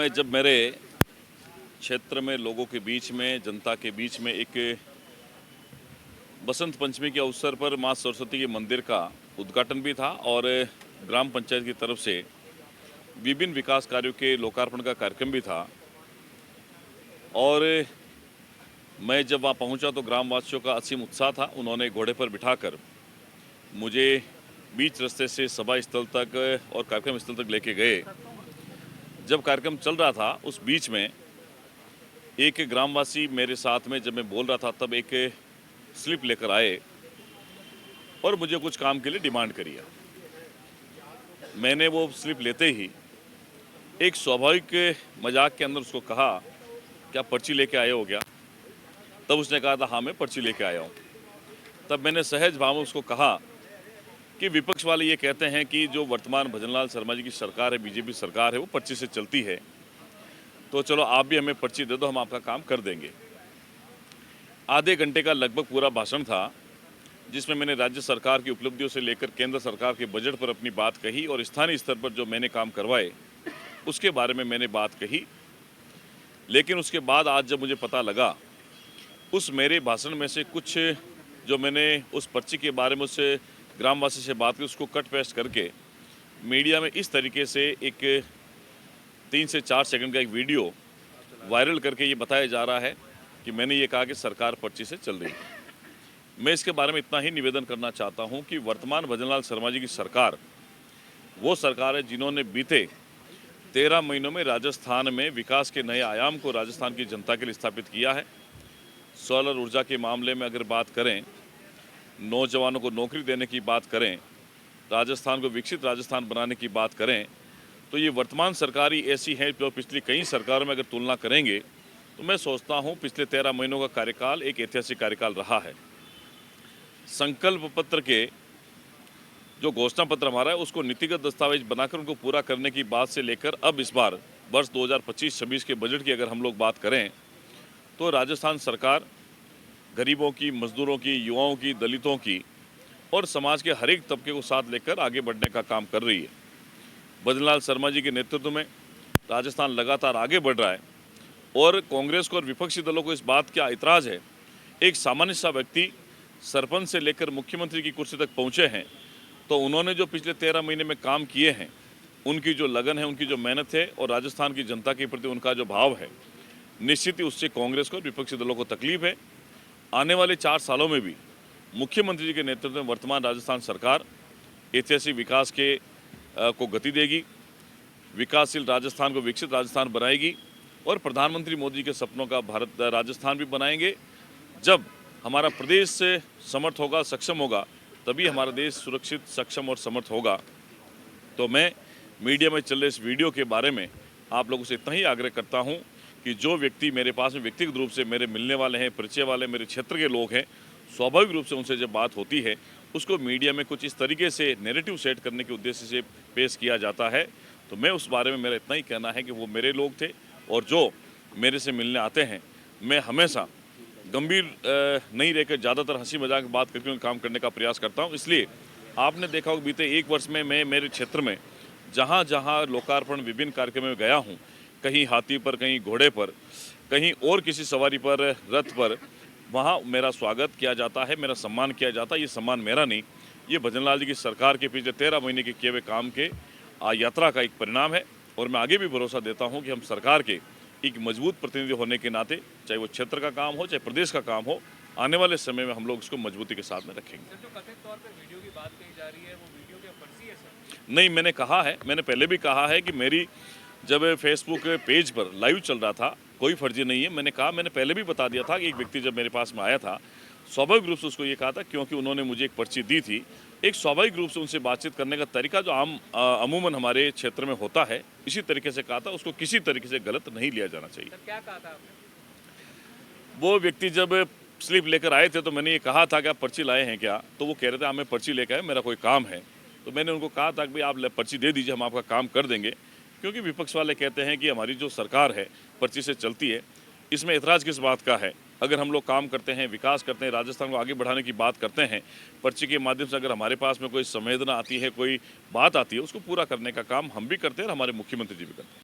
मैं जब मेरे क्षेत्र में लोगों के बीच में, जनता के बीच में एक बसंत पंचमी के अवसर पर मां सरस्वती के मंदिर का उद्घाटन भी था और ग्राम पंचायत की तरफ से विभिन्न विकास कार्यों के लोकार्पण का कार्यक्रम भी था। और मैं जब वहां पहुंचा तो ग्रामवासियों का असीम उत्साह था। उन्होंने घोड़े पर बिठाकर मुझे बीच रास्ते से सभा स्थल तक और कार्यक्रम स्थल तक लेके गए। जब कार्यक्रम चल रहा था उस बीच में एक ग्रामवासी मेरे साथ में, जब मैं बोल रहा था तब एक स्लिप लेकर आए और मुझे कुछ काम के लिए डिमांड करी। मैंने वो स्लिप लेते ही एक स्वाभाविक मजाक के अंदर उसको कहा, क्या पर्ची लेके आए हो क्या? तब उसने कहा था, हाँ मैं पर्ची लेके आया हूँ। तब मैंने सहज भाव में उसको कहा कि विपक्ष वाले ये कहते हैं कि जो वर्तमान भजनलाल शर्मा जी की सरकार है, बीजेपी सरकार है, वो पर्ची से चलती है, तो चलो आप भी हमें पर्ची दे दो, हम आपका काम कर देंगे। आधे घंटे का लगभग पूरा भाषण था, जिसमें मैंने राज्य सरकार की उपलब्धियों से लेकर केंद्र सरकार के बजट पर अपनी बात कही और स्थानीय स्तर पर जो मैंने काम करवाए उसके बारे में मैंने बात कही। लेकिन उसके बाद आज जब मुझे पता लगा, उस मेरे भाषण में से कुछ जो मैंने उस पर्ची के बारे में उससे ग्रामवासी से बात की, उसको कट पेस्ट करके मीडिया में इस तरीके से एक 3 से 4 सेकंड का एक वीडियो वायरल करके ये बताया जा रहा है कि मैंने ये कहा कि सरकार पर्ची से चल रही है। मैं इसके बारे में इतना ही निवेदन करना चाहता हूं कि वर्तमान भजनलाल शर्मा जी की सरकार वो सरकार है जिन्होंने बीते 13 महीनों में राजस्थान में विकास के नए आयाम को राजस्थान की जनता के लिए स्थापित किया है। सोलर ऊर्जा के मामले में अगर बात करें, नौजवानों को नौकरी देने की बात करें, राजस्थान को विकसित राजस्थान बनाने की बात करें, तो ये वर्तमान सरकार ही ऐसी है जो पिछली कई सरकारों में अगर तुलना करेंगे तो मैं सोचता हूँ पिछले 13 महीनों का कार्यकाल एक ऐतिहासिक कार्यकाल रहा है। संकल्प पत्र के जो घोषणा पत्र हमारा है उसको नीतिगत दस्तावेज बनाकर उनको पूरा करने की बात से लेकर अब इस बार वर्ष 2025-26 के बजट की अगर हम लोग बात करें तो राजस्थान सरकार गरीबों की, मजदूरों की, युवाओं की, दलितों की और समाज के हर एक तबके को साथ लेकर आगे बढ़ने का काम कर रही है। भजनलाल शर्मा जी के नेतृत्व में राजस्थान लगातार आगे बढ़ रहा है और कांग्रेस को और विपक्षी दलों को इस बात का इतराज़ है, एक सामान्य सा व्यक्ति सरपंच से लेकर मुख्यमंत्री की कुर्सी तक पहुंचे हैं, तो उन्होंने जो पिछले 13 महीने में काम किए हैं, उनकी जो लगन है, उनकी जो मेहनत है और राजस्थान की जनता के प्रति उनका जो भाव है, निश्चित ही उससे कांग्रेस को और विपक्षी दलों को तकलीफ है। आने वाले 4 सालों में भी मुख्यमंत्री जी के नेतृत्व में वर्तमान राजस्थान सरकार ऐतिहासिक विकास के को गति देगी, विकासशील राजस्थान को विकसित राजस्थान बनाएगी और प्रधानमंत्री मोदी के सपनों का भारत राजस्थान भी बनाएंगे। जब हमारा प्रदेश से समर्थ होगा, सक्षम होगा, तभी हमारा देश सुरक्षित, सक्षम और समर्थ होगा। तो मैं मीडिया में चल रहे इस वीडियो के बारे में आप लोगों से इतना ही आग्रह करता हूं कि जो व्यक्ति मेरे पास में व्यक्तिगत रूप से मेरे मिलने वाले हैं, परिचय वाले मेरे क्षेत्र के लोग हैं, स्वाभाविक रूप से उनसे जब बात होती है उसको मीडिया में कुछ इस तरीके से नैरेटिव सेट करने के उद्देश्य से पेश किया जाता है। तो मैं उस बारे में मेरा इतना ही कहना है कि वो मेरे लोग थे और जो मेरे से मिलने आते हैं, मैं हमेशा गंभीर नहीं रहकर ज़्यादातर हंसी मजाक बात करके काम करने का प्रयास करता हूं। इसलिए आपने देखा होगा बीते 1 वर्ष में मैं मेरे क्षेत्र में जहां जहां लोकार्पण विभिन्न कार्यक्रमों में गया हूं, कहीं हाथी पर, कहीं घोड़े पर, कहीं और किसी सवारी पर, रथ पर, वहां मेरा स्वागत किया जाता है, मेरा सम्मान किया जाता है। ये सम्मान मेरा नहीं, ये भजनलाल जी की सरकार के पिछले 13 महीने के किए हुए काम के यात्रा का एक परिणाम है। और मैं आगे भी भरोसा देता हूँ कि हम सरकार के एक मजबूत प्रतिनिधि होने के नाते, चाहे वो क्षेत्र का काम हो, चाहे प्रदेश का काम हो, आने वाले समय में हम लोग उसको मजबूती के साथ में रखेंगे। सर, जो कथित तौर पे वीडियो की बात कही जा रही है, वो वीडियो क्या फर्जी है सर? नहीं, मैंने कहा है, मैंने पहले भी कहा है कि मेरी जब फेसबुक पेज पर लाइव चल रहा था, कोई फर्जी नहीं है। मैंने कहा, मैंने पहले भी बता दिया था कि एक व्यक्ति जब मेरे पास में आया था, स्वाभाविक रूप से उसको ये कहा था क्योंकि उन्होंने मुझे एक पर्ची दी थी। एक स्वाभाविक रूप से उनसे बातचीत करने का तरीका जो अमूमन हमारे क्षेत्र में होता है, इसी तरीके से कहा था। उसको किसी तरीके से गलत नहीं लिया जाना चाहिए। सर, क्या कहा था आपने? वो व्यक्ति जब स्लिप लेकर आए थे तो मैंने ये कहा था कि आप पर्ची लाए हैं क्या? तो वो कह रहे थे हाँ मैं पर्ची लेकर आया, मेरा कोई काम है। तो मैंने उनको कहा था कि भाई आप पर्ची दे दीजिए, हम आपका काम कर देंगे। क्योंकि विपक्ष वाले कहते हैं कि हमारी जो सरकार है पर्ची से चलती है, इसमें एतराज़ किस बात का है? अगर हम लोग काम करते हैं, विकास करते हैं, राजस्थान को आगे बढ़ाने की बात करते हैं, पर्ची के माध्यम से अगर हमारे पास में कोई संवेदना आती है, कोई बात आती है, उसको पूरा करने का काम हम भी करते हैं और हमारे मुख्यमंत्री जी भी करते हैं।